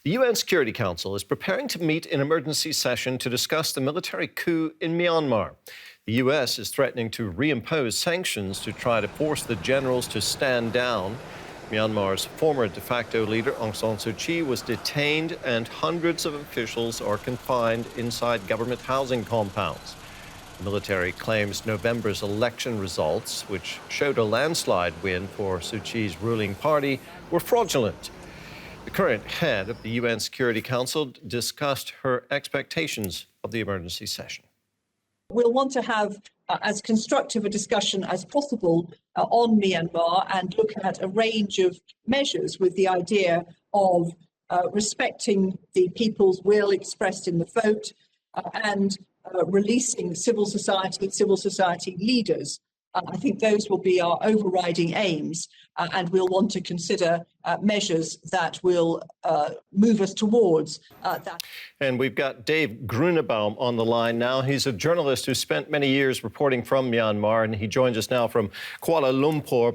The UN Security Council is preparing to meet in emergency session to discuss the military coup in Myanmar. The U.S. is threatening to reimpose sanctions to try to force the generals to stand down. Myanmar's former de facto leader, Aung San Suu Kyi, was detained, and hundreds of officials are confined inside government housing compounds. The military claims November's election results, which showed a landslide win for Suu Kyi's ruling party, were fraudulent. The current head of the UN Security Council discussed her expectations of the emergency session. We'll want to have as constructive a discussion as possible on Myanmar and look at a range of measures with the idea of respecting the people's will expressed in the vote and releasing civil society leaders. I think those will be our overriding aims, and we'll want to consider measures that will move us towards that. And we've got Dave Grunebaum on the line now. He's a journalist who spent many years reporting from Myanmar, and he joins us now from Kuala Lumpur.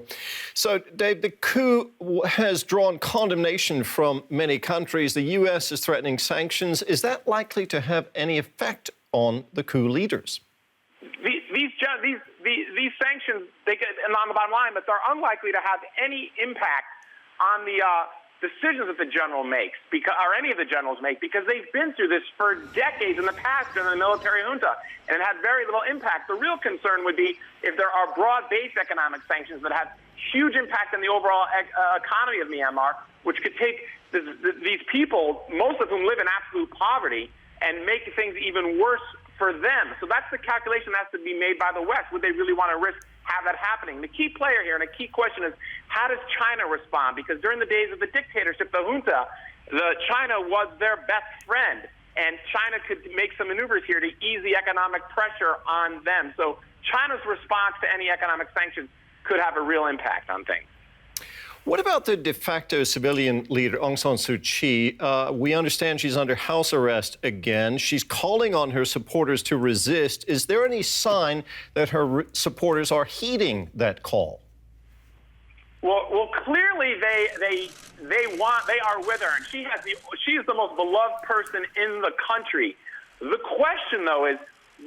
So, Dave, the coup has drawn condemnation from many countries. The U.S. is threatening sanctions. Is that likely to have any effect on the coup leaders? These sanctions, they get on the bottom line, but they're unlikely to have any impact on the decisions that the general makes, or any of the generals make, because they've been through this for decades in the past in the military junta, and it had very little impact. The real concern would be if there are broad-based economic sanctions that have huge impact on the overall economy of Myanmar, which could take these people, most of whom live in absolute poverty, and make things even worse for them. So that's the calculation that has to be made by the West. Would they really want to risk have that happening? The key player here and a key question is, how does China respond? Because during the days of the dictatorship, the junta, China was their best friend, and China could make some maneuvers here to ease the economic pressure on them. So China's response to any economic sanctions could have a real impact on things. What about the de facto civilian leader, Aung San Suu Kyi? We understand she's under house arrest again. She's calling on her supporters to resist. Is there any sign that her supporters are heeding that call? Well, clearly they are with her, and she is the most beloved person in the country. The question, though, is,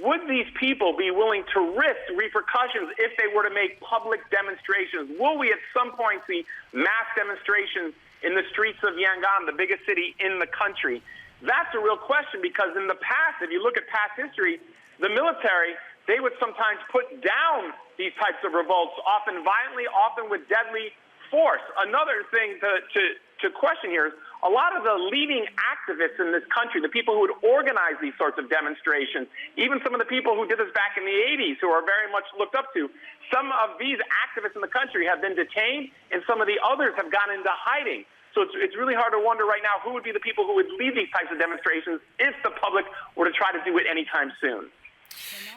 would these people be willing to risk repercussions if they were to make public demonstrations? Will we at some point see mass demonstrations in the streets of Yangon, the biggest city in the country? That's a real question, because in the past, if you look at past history, the military, they would sometimes put down these types of revolts, often violently, often with deadly force. Another thing to question here is a lot of the leading activists in this country, the people who would organize these sorts of demonstrations, even some of the people who did this back in the 80s, who are very much looked up to, some of these activists in the country have been detained, and some of the others have gone into hiding. So it's really hard to wonder right now who would be the people who would lead these types of demonstrations if the public were to try to do it anytime soon.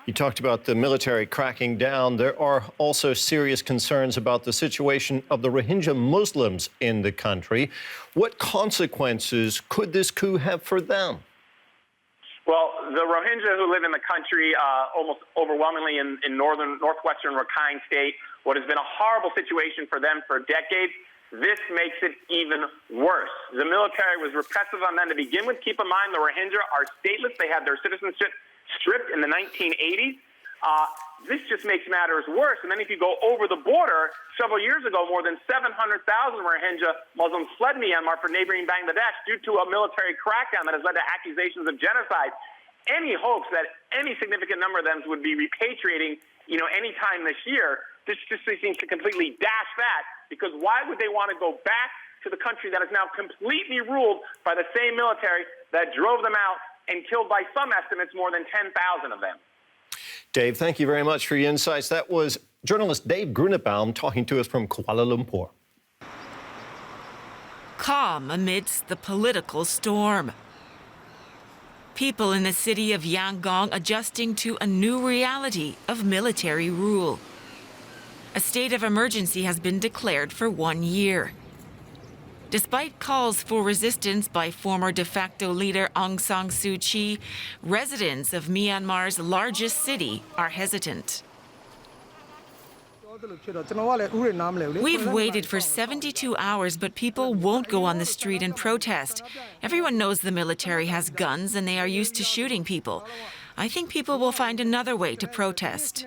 You talked about the military cracking down. There are also serious concerns about the situation of the Rohingya Muslims in the country. What consequences could this coup have for them? Well, the Rohingya who live in the country, almost overwhelmingly in northwestern Rakhine State, what has been a horrible situation for them for decades, this makes it even worse. The military was repressive on them to begin with. Keep in mind, the Rohingya are stateless. They had their citizenship stripped in the 1980s. This just makes matters worse. And then if you go over the border, several years ago, more than 700,000 Rohingya Muslims fled Myanmar for neighboring Bangladesh due to a military crackdown that has led to accusations of genocide. Any hopes that any significant number of them would be repatriating, anytime this year, this just seems to completely dash that, because why would they want to go back to the country that is now completely ruled by the same military that drove them out and killed, by some estimates, more than 10,000 of them? Dave, thank you very much for your insights. That was journalist Dave Grunebaum talking to us from Kuala Lumpur. Calm amidst the political storm. People in the city of Yangon adjusting to a new reality of military rule. A state of emergency has been declared for 1 year. Despite calls for resistance by former de facto leader Aung San Suu Kyi, residents of Myanmar's largest city are hesitant. We've waited for 72 hours, but people won't go on the street and protest. Everyone knows the military has guns and they are used to shooting people. I think people will find another way to protest.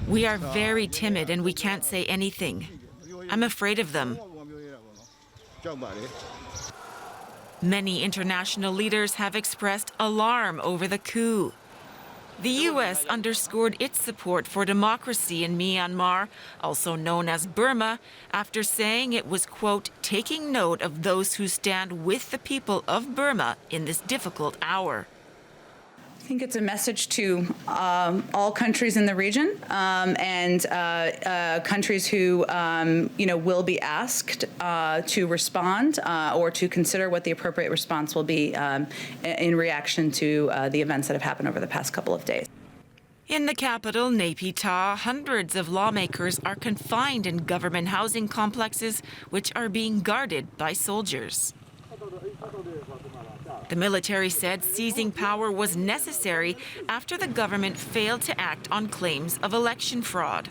We are very timid and we can't say anything. I'm afraid of them. Many international leaders have expressed alarm over the coup. The U.S. underscored its support for democracy in Myanmar, also known as Burma, after saying it was, quote, taking note of those who stand with the people of Burma in this difficult hour. I think it's a message to all countries in the region and countries who, will be asked to respond or to consider what the appropriate response will be in reaction to the events that have happened over the past couple of days. In the capital, Naypyidaw, hundreds of lawmakers are confined in government housing complexes, which are being guarded by soldiers. The military said seizing power was necessary after the government failed to act on claims of election fraud.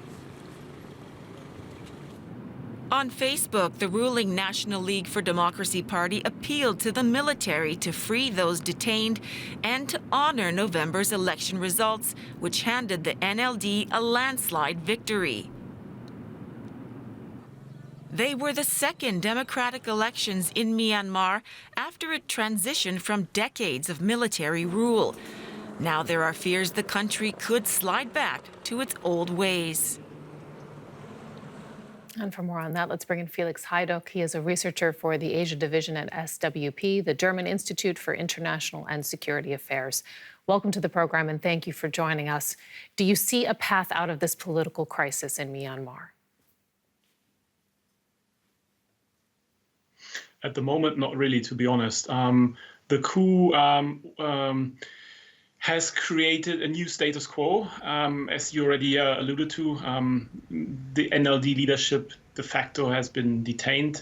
On Facebook, the ruling National League for Democracy Party appealed to the military to free those detained and to honor November's election results, which handed the NLD a landslide victory. They were the second democratic elections in Myanmar after it transitioned from decades of military rule. Now there are fears the country could slide back to its old ways. And for more on that, let's bring in Felix Hajduk. He is a researcher for the Asia Division at SWP, the German Institute for International and Security Affairs. Welcome to the program and thank you for joining us. Do you see a path out of this political crisis in Myanmar? At the moment, not really, to be honest. The coup has created a new status quo. As you already alluded to, the NLD leadership de facto has been detained.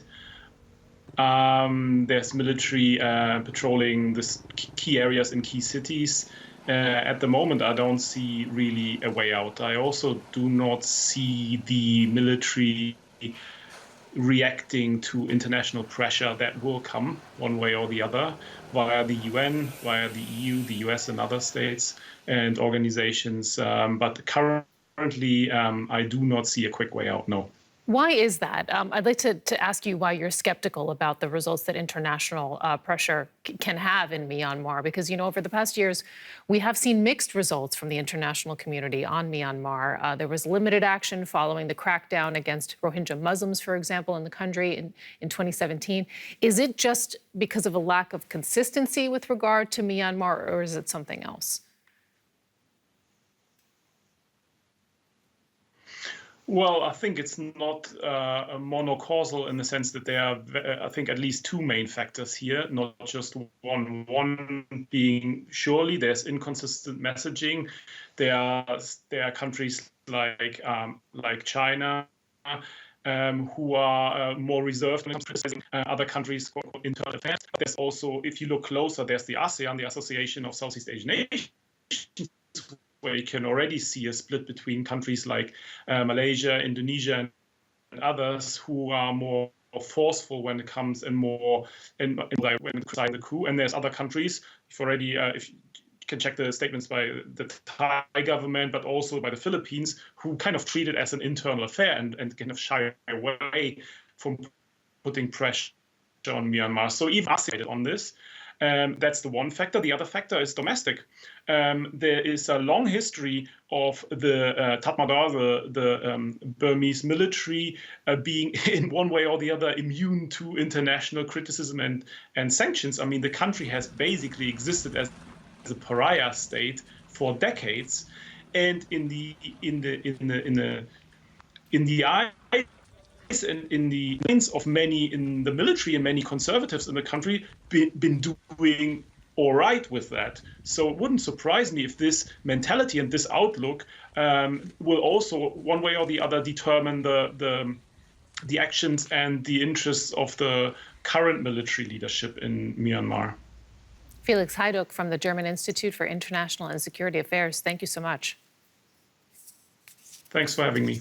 There's military patrolling the key areas in key cities. At the moment, I don't see really a way out. I also do not see the military reacting to international pressure that will come one way or the other via the UN, via the EU, the US and other states and organizations. But currently, I do not see a quick way out, no. Why is that? I'd like to ask you why you're skeptical about the results that international pressure can have in Myanmar, because, over the past years, we have seen mixed results from the international community on Myanmar. There was limited action following the crackdown against Rohingya Muslims, for example, in the country in 2017. Is it just because of a lack of consistency with regard to Myanmar, or is it something else? Well, I think it's not a monocausal in the sense that there are, I think, at least two main factors here, not just one. One being surely there's inconsistent messaging. There are countries like China who are more reserved when it comes to criticizing other countries' internal affairs. There's also, if you look closer, there's the ASEAN, the Association of Southeast Asian Nations, where you can already see a split between countries like Malaysia, Indonesia, and others who are more forceful when it comes and more when it criticizes the coup. And there's other countries. If already, if you can check the statements by the Thai government, but also by the Philippines, who kind of treat it as an internal affair and kind of shy away from putting pressure on Myanmar. So even ASEAN on this. That's the one factor. The other factor is domestic. There is a long history of the Tatmadaw, the Burmese military, being in one way or the other immune to international criticism and sanctions. I mean, the country has basically existed as a pariah state for decades, and in the eyes and in the minds of many in the military and many conservatives in the country been doing all right with that. So it wouldn't surprise me if this mentality and this outlook will also, one way or the other, determine the actions and the interests of the current military leadership in Myanmar. Felix Hajduk from the German Institute for International and Security Affairs, thank you so much. Thanks for having me.